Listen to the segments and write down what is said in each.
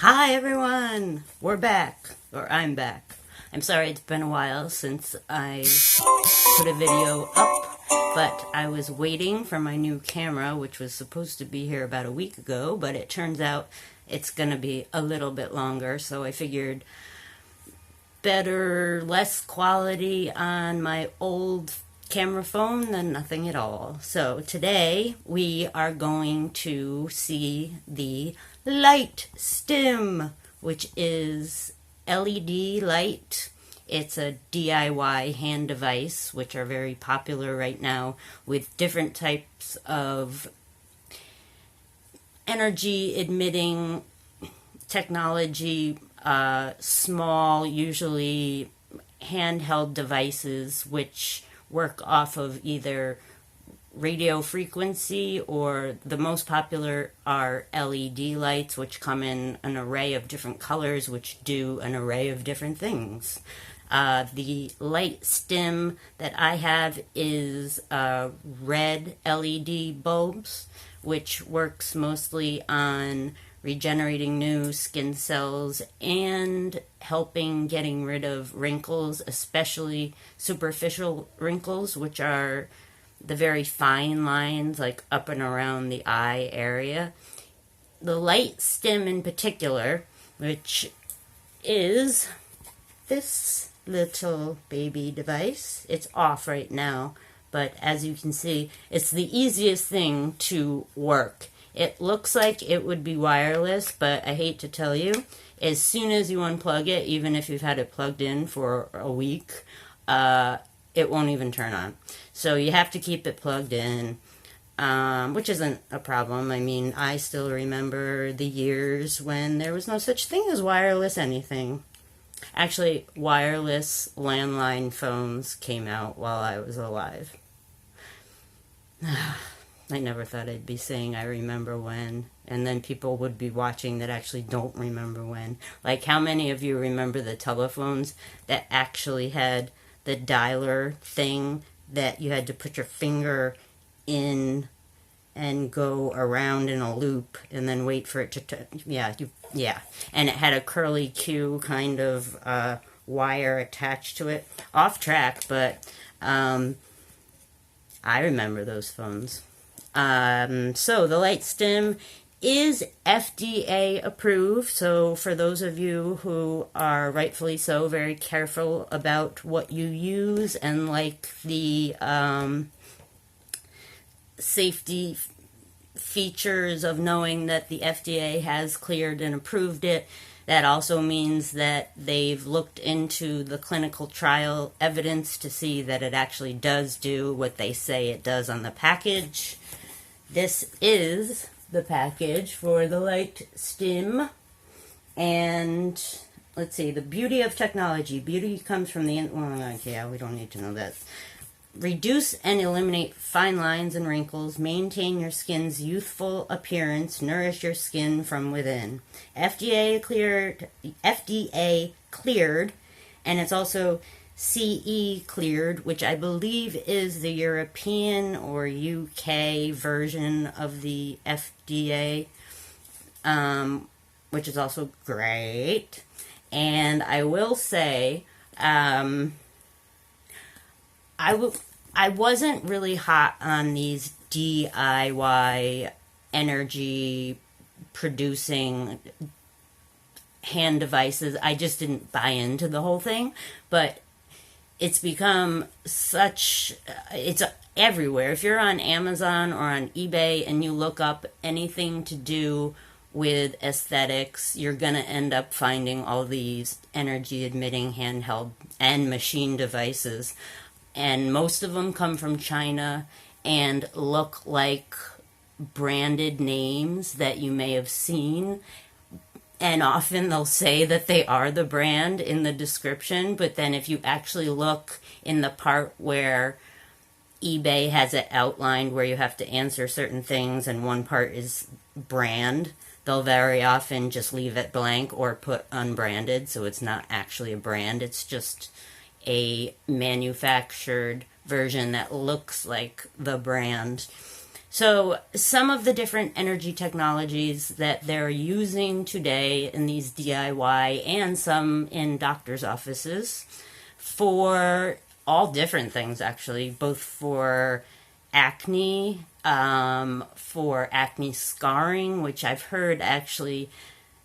Hi everyone! We're back, or I'm back. I'm sorry it's been a while since I put a video up, but I was waiting for my new camera, which was supposed to be here about a week ago, but it turns out it's going to be a little bit longer, so I figured better, less quality on my old camera phone than nothing at all. So today we are going to see the LightStim, which is LED light. It's a DIY hand device, which are very popular right now with different types of energy emitting technology, small, usually handheld devices, which work off of either radio frequency, or the most popular are LED lights, which come in an array of different colors, which do an array of different things. The LightStim that I have is red LED bulbs, which works mostly on regenerating new skin cells and helping getting rid of wrinkles, especially superficial wrinkles, which are the very fine lines like up and around the eye area. The LightStim in particular, which is this little baby device. It's off right now, but as you can see, it's the easiest thing to work. It looks like it would be wireless, but I hate to tell you, as soon as you unplug it, even if you've had it plugged in for a week, it won't even turn on. So you have to keep it plugged in, which isn't a problem. I mean, I still remember the years when there was no such thing as wireless anything. Actually, wireless landline phones came out while I was alive. I never thought I'd be saying I remember when, and then people would be watching that actually don't remember when. Like, how many of you remember the telephones that actually had the dialer thing that you had to put your finger in and go around in a loop and then wait for it to yeah, and it had a curly Q kind of wire attached to it. Off track, but I remember those phones. So the LightStim is FDA approved, so for those of you who are rightfully so very careful about what you use and like the safety features of knowing that the FDA has cleared and approved it, that also means that they've looked into the clinical trial evidence to see that it actually does do what they say it does on the package. This is the package for the LightStim, and let's see, the beauty of technology. Beauty comes from the, well, yeah, we don't need to know that. Reduce and eliminate fine lines and wrinkles, maintain your skin's youthful appearance, nourish your skin from within. FDA cleared, and it's also CE cleared, which I believe is the European or UK version of the FDA, which is also great. And I will say, I wasn't really hot on these DIY energy producing hand devices. I just didn't buy into the whole thing, but it's become such, it's everywhere. If you're on Amazon or on eBay and you look up anything to do with aesthetics, you're going to end up finding all these energy emitting handheld and machine devices. And most of them come from China and look like branded names that you may have seen. And often they'll say that they are the brand in the description, but then if you actually look in the part where eBay has it outlined where you have to answer certain things and one part is brand, they'll very often just leave it blank or put unbranded, so it's not actually a brand, it's just a manufactured version that looks like the brand. So some of the different energy technologies that they're using today in these DIY and some in doctor's offices for all different things, actually, both for acne, for acne scarring, which I've heard actually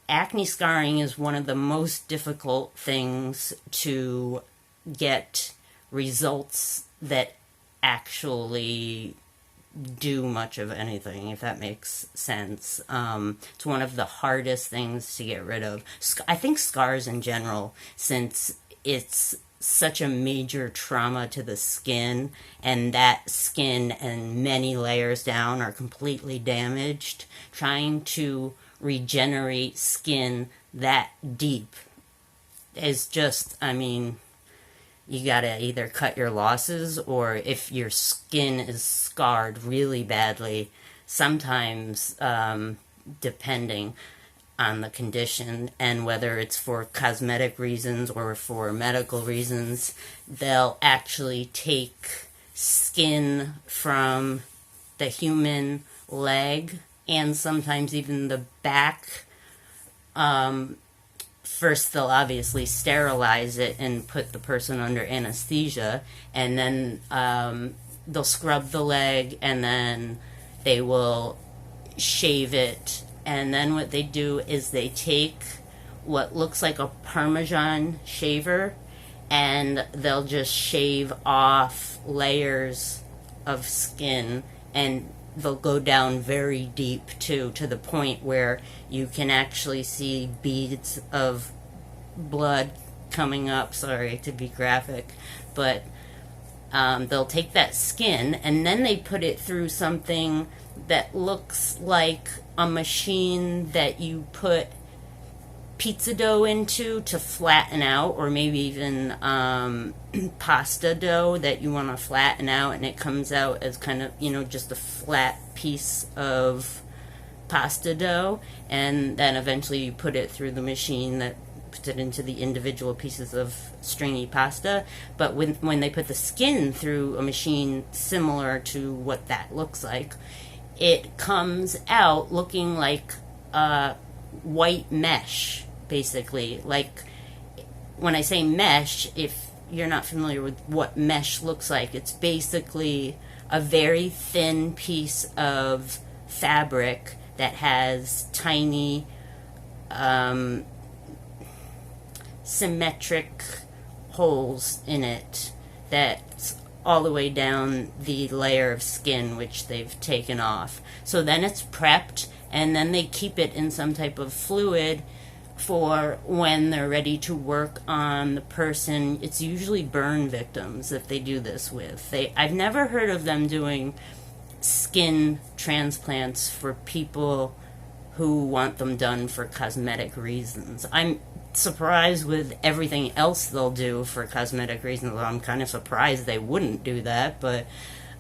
acne scarring is one of the most difficult things to get results that actually do much of anything, if that makes sense. It's one of the hardest things to get rid of. I think scars in general, since it's such a major trauma to the skin, and that skin and many layers down are completely damaged, trying to regenerate skin that deep is just, I mean, you gotta either cut your losses, or if your skin is scarred really badly, sometimes, depending on the condition and whether it's for cosmetic reasons or for medical reasons, they'll actually take skin from the human leg and sometimes even the back. First, they'll obviously sterilize it and put the person under anesthesia, and then they'll scrub the leg, and then they will shave it. And then what they do is they take what looks like a Parmesan shaver, and they'll just shave off layers of skin, and they'll go down very deep too, to the point where you can actually see beads of blood coming up. Sorry to be graphic, but they'll take that skin and then they put it through something that looks like a machine that you put pizza dough into to flatten out, or maybe even pasta dough that you want to flatten out, and it comes out as kind of, just a flat piece of pasta dough, and then eventually you put it through the machine that puts it into the individual pieces of stringy pasta. But when they put the skin through a machine similar to what that looks like, it comes out looking like white mesh, basically. Like, when I say mesh, if you're not familiar with what mesh looks like, it's basically a very thin piece of fabric that has tiny symmetric holes in it that's all the way down the layer of skin which they've taken off. So then it's prepped, and then they keep it in some type of fluid for when they're ready to work on the person. It's usually burn victims that they do this with. I've never heard of them doing skin transplants for people who want them done for cosmetic reasons. I'm surprised with everything else they'll do for cosmetic reasons. I'm kind of surprised they wouldn't do that, but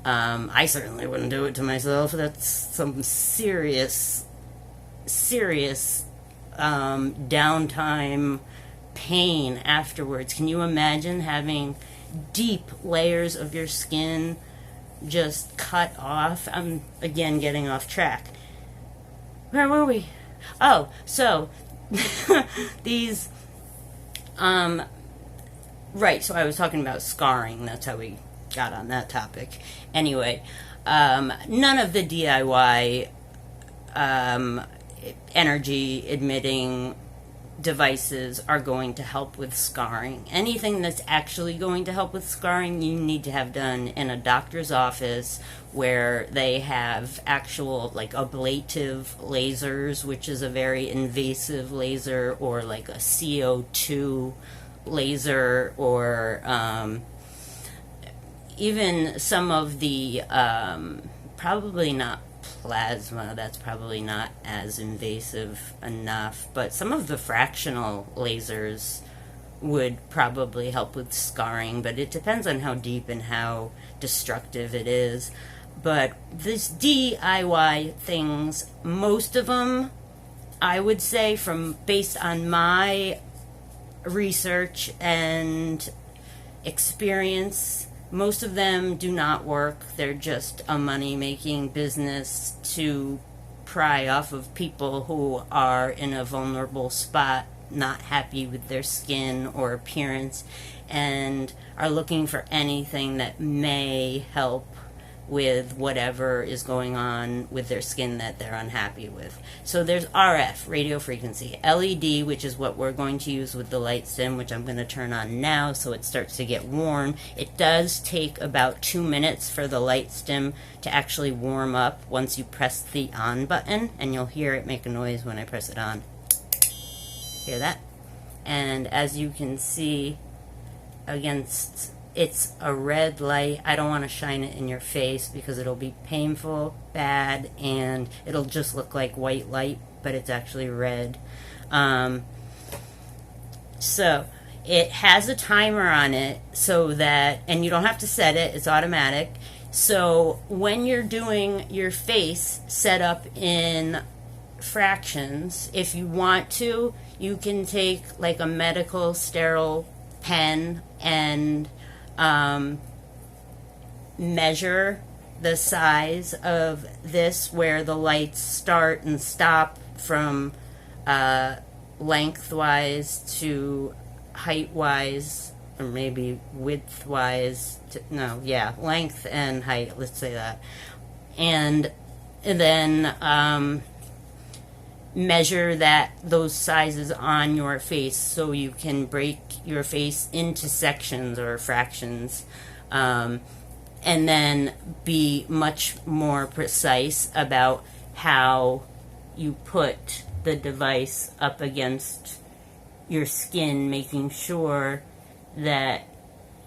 I certainly wouldn't do it to myself. That's some serious downtime pain afterwards. Can you imagine having deep layers of your skin just cut off? I'm again getting off track. Where were we? Oh, so these right, so I was talking about scarring. That's how we got on that topic. Anyway, none of the DIY energy emitting devices are going to help with scarring. Anything that's actually going to help with scarring, you need to have done in a doctor's office where they have actual, like, ablative lasers, which is a very invasive laser, or like a CO2 laser, or even some of the probably not plasma, that's probably not as invasive enough, but some of the fractional lasers would probably help with scarring, but it depends on how deep and how destructive it is. But these DIY things, most of them, I would say, based on my research and experience, Most of them do not work. They're just a money-making business to pry off of people who are in a vulnerable spot, not happy with their skin or appearance, and are looking for anything that may help with whatever is going on with their skin that they're unhappy with. So there's RF, radio frequency, LED, which is what we're going to use with the LightStim, which I'm going to turn on now so it starts to get warm. It does take about 2 minutes for the LightStim to actually warm up once you press the on button, and you'll hear it make a noise when I press it on. Hear that? And as you can see, it's a red light. I don't want to shine it in your face because it'll be painful, bad, and it'll just look like white light, but it's actually red. So it has a timer on it so that, and you don't have to set it, it's automatic. So when you're doing your face set up in fractions, if you want to, you can take like a medical sterile pen and measure the size of this, where the lights start and stop from lengthwise to height-wise, or maybe width-wise. Length and height, let's say that. And then measure those sizes on your face so you can break your face into sections or fractions, and then be much more precise about how you put the device up against your skin, making sure that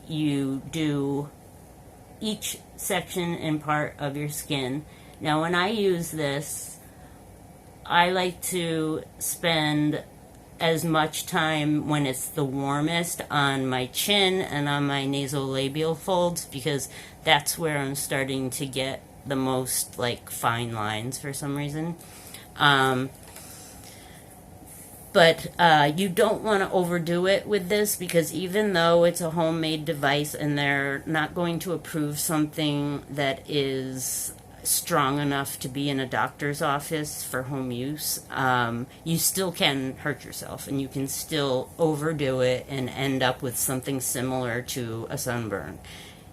you do each section and part of your skin. Now, when I use this, I like to spend as much time when it's the warmest on my chin and on my nasolabial folds, because that's where I'm starting to get the most like fine lines for some reason. But you don't want to overdo it with this, because even though it's a homemade device and they're not going to approve something that is strong enough to be in a doctor's office for home use, you still can hurt yourself, and you can still overdo it and end up with something similar to a sunburn.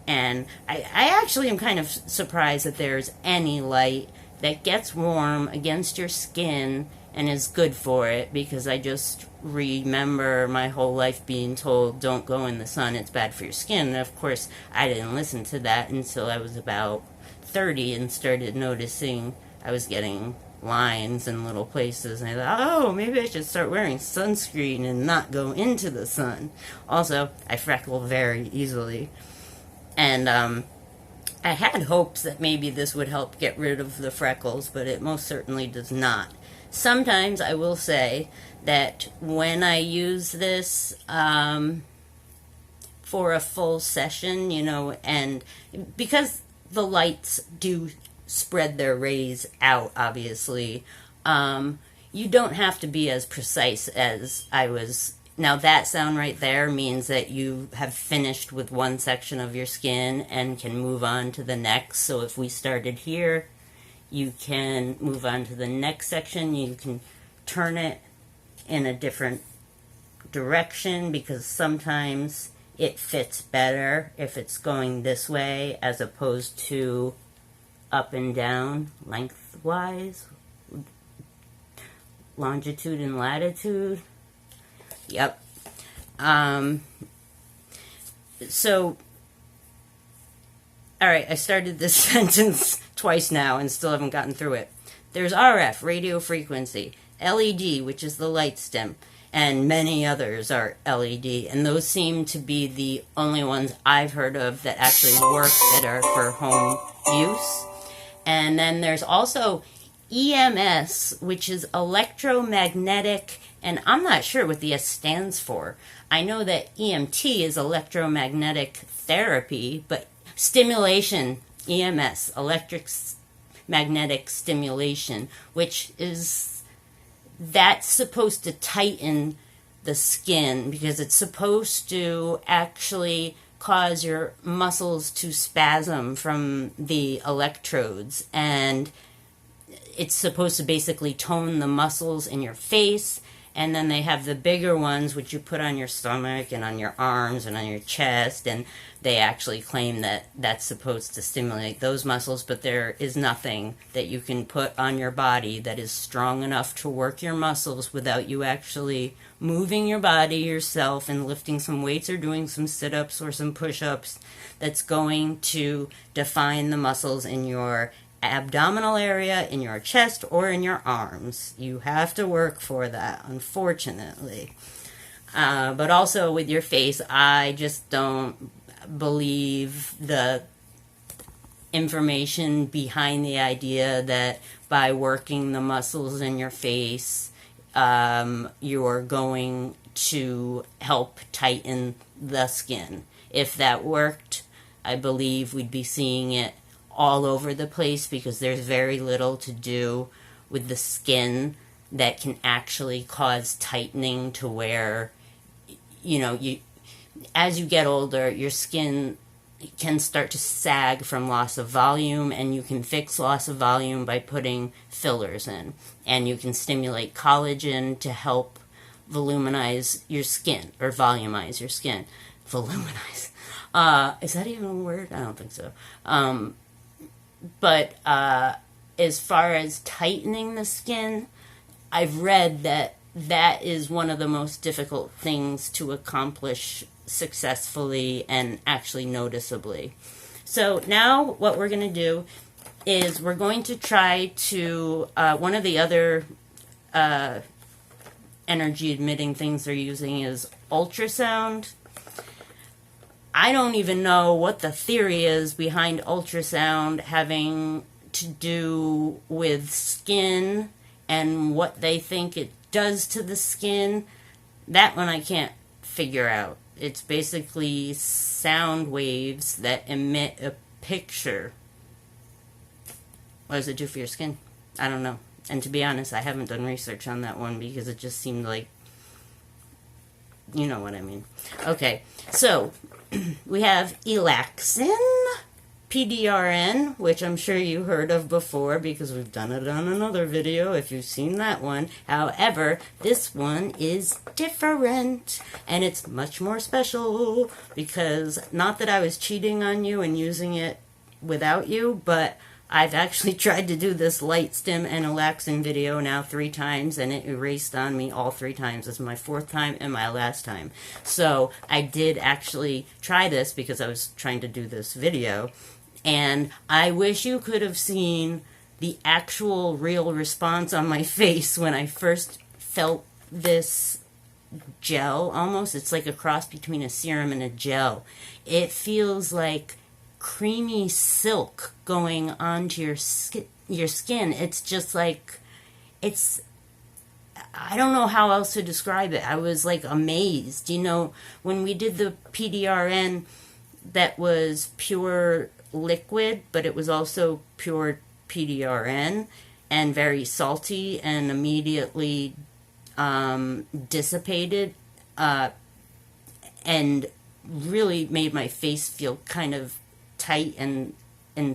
And I actually am kind of surprised that there's any light that gets warm against your skin and is good for it, because I just remember my whole life being told, don't go in the sun, it's bad for your skin. And of course, I didn't listen to that until I was about 30 and started noticing I was getting lines in little places, and I thought, oh, maybe I should start wearing sunscreen and not go into the sun. Also, I freckle very easily, and I had hopes that maybe this would help get rid of the freckles, but it most certainly does not. Sometimes I will say that when I use this for a full session, and because the lights do spread their rays out, obviously, you don't have to be as precise as I was. Now, that sound right there means that you have finished with one section of your skin and can move on to the next. So if we started here, you can move on to the next section. You can turn it in a different direction, because sometimes it fits better if it's going this way as opposed to up and down, lengthwise, longitude and latitude. Yep. So, all right, I started this sentence twice now and still haven't gotten through it. There's RF, radio frequency, LED, which is the LightStim, and many others are LED, and those seem to be the only ones I've heard of that actually work, that are for home use. And then there's also EMS, which is electromagnetic, and I'm not sure what the S stands for. I know that EMT is electromagnetic therapy, but stimulation, EMS, electric magnetic stimulation, which is, that's supposed to tighten the skin, because it's supposed to actually cause your muscles to spasm from the electrodes, and it's supposed to basically tone the muscles in your face. And then they have the bigger ones, which you put on your stomach and on your arms and on your chest, and they actually claim that that's supposed to stimulate those muscles, but there is nothing that you can put on your body that is strong enough to work your muscles without you actually moving your body yourself and lifting some weights or doing some sit-ups or some push-ups that's going to define the muscles in your abdominal area, in your chest, or in your arms. You have to work for that, unfortunately. But also with your face, I just don't believe the information behind the idea that by working the muscles in your face, you're going to help tighten the skin. If that worked, I believe we'd be seeing it all over the place, because there's very little to do with the skin that can actually cause tightening, to where, as you get older, your skin can start to sag from loss of volume, and you can fix loss of volume by putting fillers in, and you can stimulate collagen to help voluminize your skin, or volumize your skin. Voluminize. Is that even a word? I don't think so. But as far as tightening the skin, I've read that that is one of the most difficult things to accomplish successfully and actually noticeably. So now what we're going to do is we're going to try to, one of the other energy emitting things they're using is ultrasound. I don't even know what the theory is behind ultrasound having to do with skin and what they think it does to the skin. That one I can't figure out. It's basically sound waves that emit a picture. What does it do for your skin? I don't know. And to be honest, I haven't done research on that one, because it just seemed like, you know what I mean. Okay, so we have Elaxen PDRN, which I'm sure you heard of before, because we've done it on another video if you've seen that one. However, this one is different, and it's much more special, because not that I was cheating on you and using it without you, but I've actually tried to do this LightStim and Elaxen video now 3 times, and it erased on me all 3 times. This is my 4th time and my last time. So I did actually try this because I was trying to do this video, and I wish you could have seen the actual real response on my face when I first felt this gel almost. It's like a cross between a serum and a gel. It feels like creamy silk going onto your skin. It's just like, I don't know how else to describe it. I was like amazed. When we did the PDRN, that was pure liquid, but it was also pure PDRN and very salty and immediately dissipated and really made my face feel kind of tight and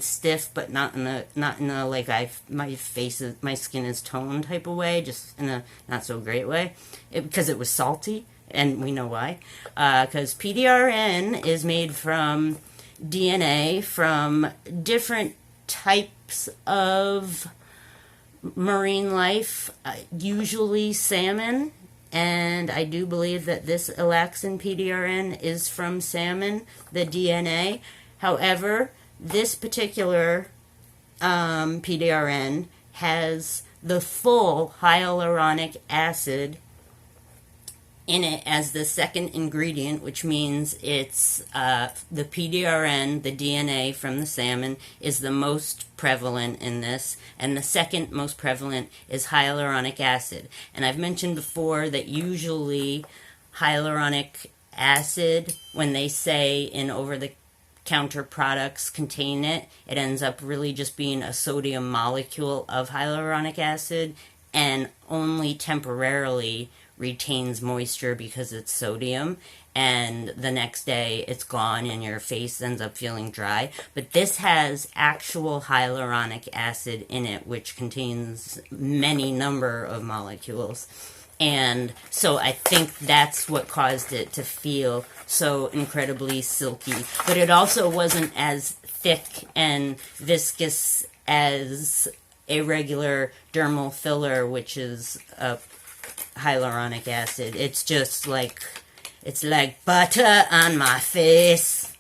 stiff, but not in a like my skin is toned type of way, just in a not so great way, because it was salty, and we know why. Because PDRN is made from DNA from different types of marine life, usually salmon. And I do believe that this Elaxen PDRN is from salmon, the DNA. However, this particular PDRN has the full hyaluronic acid in it as the second ingredient, which means it's the PDRN, the DNA from the salmon, is the most prevalent in this, and the second most prevalent is hyaluronic acid. And I've mentioned before that usually hyaluronic acid, when they say in over-the-counter products contain it, it ends up really just being a sodium molecule of hyaluronic acid, and only temporarily retains moisture because it's sodium, and the next day it's gone and your face ends up feeling dry. But this has actual hyaluronic acid in it, which contains many number of molecules. And so I think that's what caused it to feel so incredibly silky. But it also wasn't as thick and viscous as a regular dermal filler, which is a hyaluronic acid. It's just like, it's like butter on my face.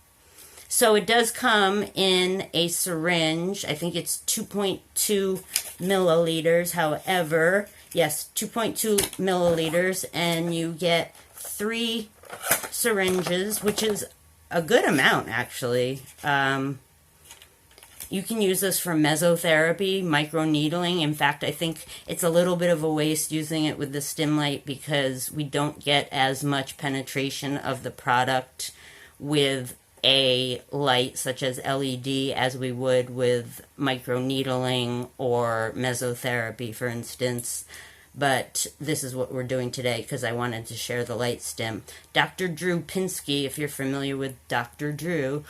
So it does come in a syringe. I think it's 2.2 milliliters. However, yes, 2.2 milliliters, and you get 3 syringes, which is a good amount, actually. You can use this for mesotherapy, microneedling. In fact, I think it's a little bit of a waste using it with the stim light because we don't get as much penetration of the product with a light such as LED as we would with microneedling or mesotherapy, for instance. But this is what we're doing today because I wanted to share the LightStim. Dr. Drew Pinsky, if you're familiar with Dr. Drew,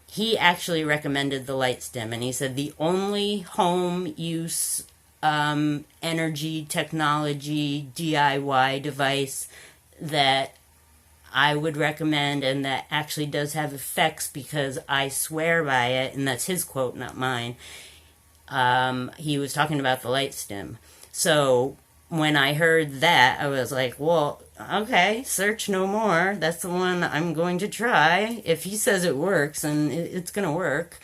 he actually recommended the LightStim, and he said the only home use energy technology DIY device that I would recommend and that actually does have effects because I swear by it, and that's his quote, not mine. He was talking about the LightStim. So when I heard that, I was like, well, okay, search no more. That's the one I'm going to try. If he says it works, and it's going to work.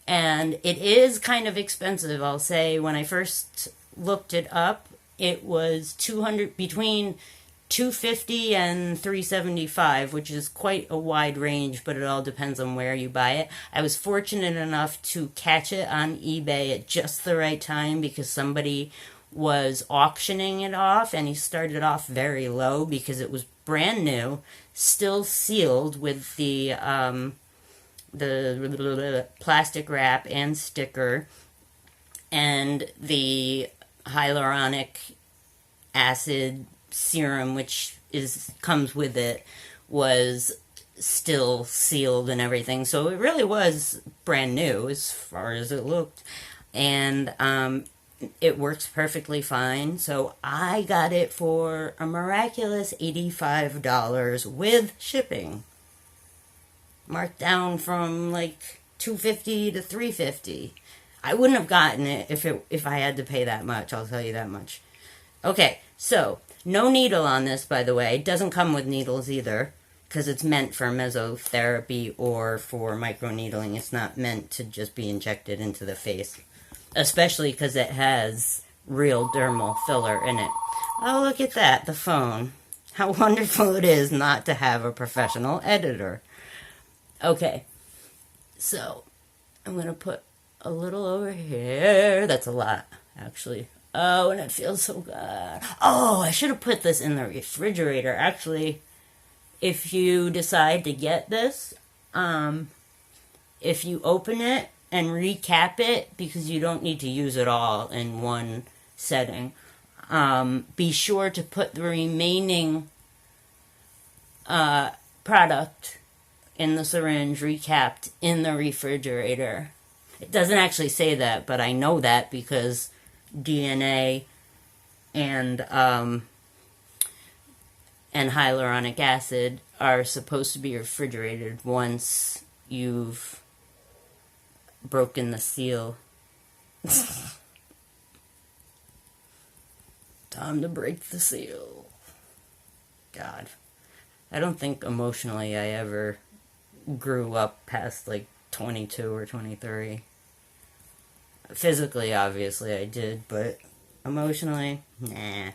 And it is kind of expensive, I'll say. When I first looked it up, it was between $250 and $375, which is quite a wide range, but it all depends on where you buy it. I was fortunate enough to catch it on eBay at just the right time because somebody was auctioning it off, and he started off very low because it was brand new, still sealed with the plastic wrap and sticker, and the hyaluronic acid serum, which comes with it, was still sealed and everything. So it really was brand new as far as it looked, and it works perfectly fine. So I got it for a miraculous $85 with shipping, marked down from like $250 to $350. I wouldn't have gotten it if I had to pay that much, I'll tell you that much. Okay, so no needle on this, by the way. It doesn't come with needles either because it's meant for mesotherapy or for microneedling. It's not meant to just be injected into the face, especially because it has real dermal filler in it. Oh, look at that, the phone. How wonderful it is not to have a professional editor. Okay, so I'm going to put a little over here. That's a lot, actually. Oh, and it feels so good. Oh, I should have put this in the refrigerator. Actually, if you decide to get this, if you open it and recap it, because you don't need to use it all in one setting, be sure to put the remaining product in the syringe recapped in the refrigerator. It doesn't actually say that, but I know that because DNA and hyaluronic acid are supposed to be refrigerated once you've broken the seal. Time to break the seal. God. I don't think emotionally I ever grew up past like 22 or 23. Physically, obviously, I did, but emotionally, nah.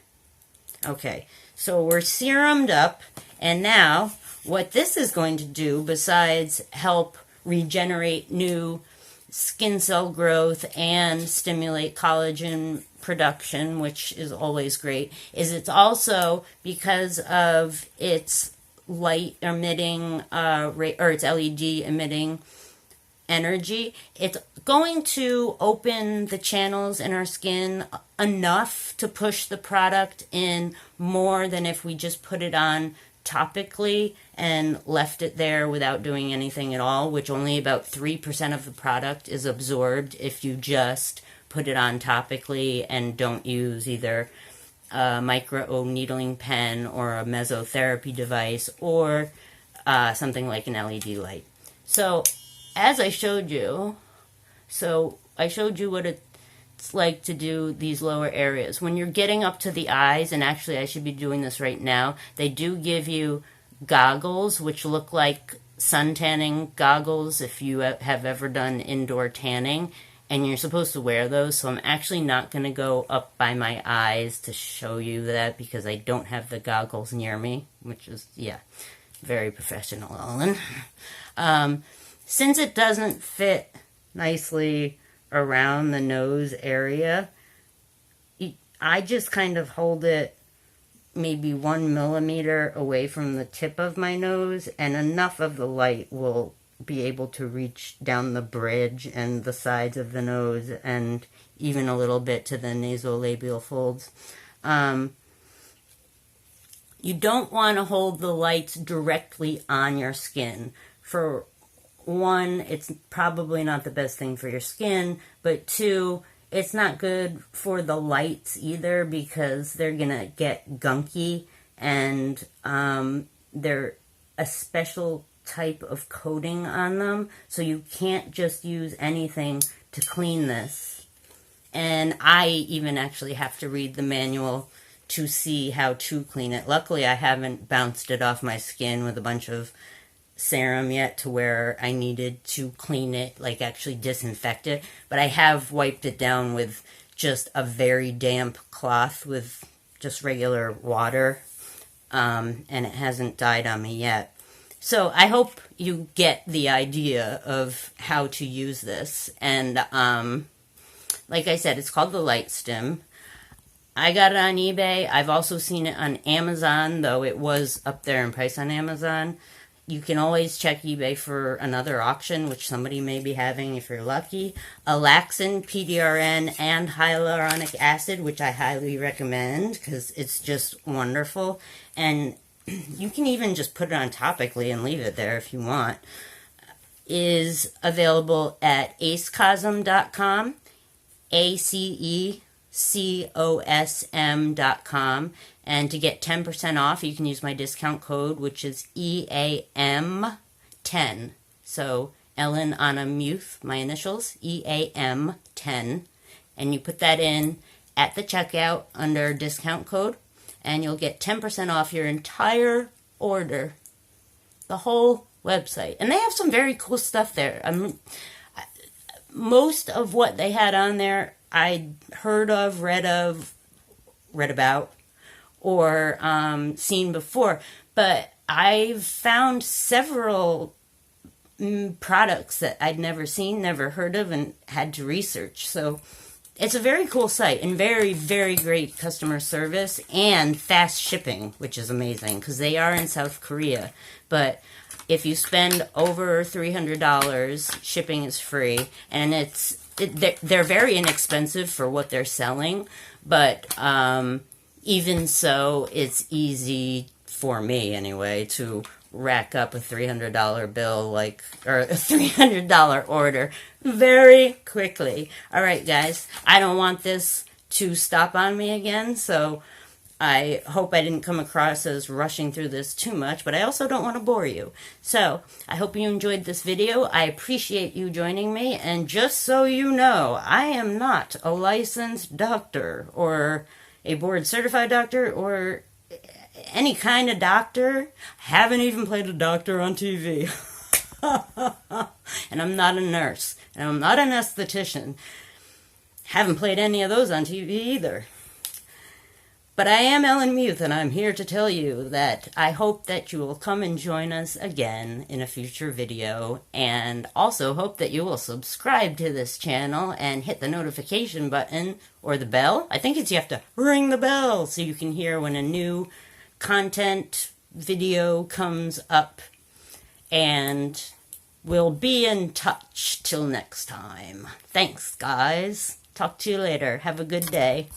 Okay, so we're serumed up, and now what this is going to do, besides help regenerate new skin cell growth and stimulate collagen production, which is always great, is it's also, because of its light emitting, or its LED emitting energy. It's going to open the channels in our skin enough to push the product in more than if we just put it on topically and left it there without doing anything at all, which only about 3% of the product is absorbed if you just put it on topically and don't use either a micro needling pen or a mesotherapy device or something like an LED light. So as I showed you, what it's like to do these lower areas. When you're getting up to the eyes, and actually I should be doing this right now, they do give you goggles which look like sun tanning goggles if you have ever done indoor tanning, and you're supposed to wear those. So I'm actually not going to go up by my eyes to show you that because I don't have the goggles near me, which is, yeah, very professional, Ellen. Since it doesn't fit nicely around the nose area, I just kind of hold it maybe 1 millimeter away from the tip of my nose, and enough of the light will be able to reach down the bridge and the sides of the nose and even a little bit to the nasolabial folds. You don't want to hold the lights directly on your skin. For one, it's probably not the best thing for your skin, but two, it's not good for the lights either because they're going to get gunky, and they're a special type of coating on them, so you can't just use anything to clean this. And I even actually have to read the manual to see how to clean it. Luckily, I haven't bounced it off my skin with a bunch of serum yet to where I needed to clean it, like actually disinfect it, but I have wiped it down with just a very damp cloth with just regular water, and it hasn't died on me yet. So I hope you get the idea of how to use this. And like I said, it's called the LightStim. I got it on eBay. I've also seen it on Amazon, though it was up there in price on Amazon. You can always check eBay for another auction, which somebody may be having if you're lucky. Elaxen PDRN and hyaluronic acid, which I highly recommend because it's just wonderful. And you can even just put it on topically and leave it there if you want. Is available at acecosm.com, ACECOSM.com. And to get 10% off, you can use my discount code, which is EAM10. So Ellen Anna Muth, my initials, EAM10. And you put that in at the checkout under discount code, and you'll get 10% off your entire order, the whole website. And they have some very cool stuff there. Most of what they had on there, I'd heard of, read about, or seen before, but I've found several products that I'd never seen, never heard of, and had to research. So it's a very cool site and very, very great customer service and fast shipping, which is amazing because they are in South Korea. But if you spend over $300, shipping is free, and they're very inexpensive for what they're selling, but even so, it's easy for me anyway to rack up a $300 bill, or a $300 order very quickly. All right, guys, I don't want this to stop on me again, so I hope I didn't come across as rushing through this too much, but I also don't want to bore you. So I hope you enjoyed this video. I appreciate you joining me, and just so you know, I am not a licensed doctor or a board-certified doctor or any kind of doctor. Haven't even played a doctor on TV. And I'm not a nurse. And I'm not an esthetician. Haven't played any of those on TV either. But I am Ellen Muth, and I'm here to tell you that I hope that you will come and join us again in a future video, and also hope that you will subscribe to this channel and hit the notification button, or the bell. I think you have to ring the bell so you can hear when a new content video comes up. And we'll be in touch till next time. Thanks, guys. Talk to you later. Have a good day.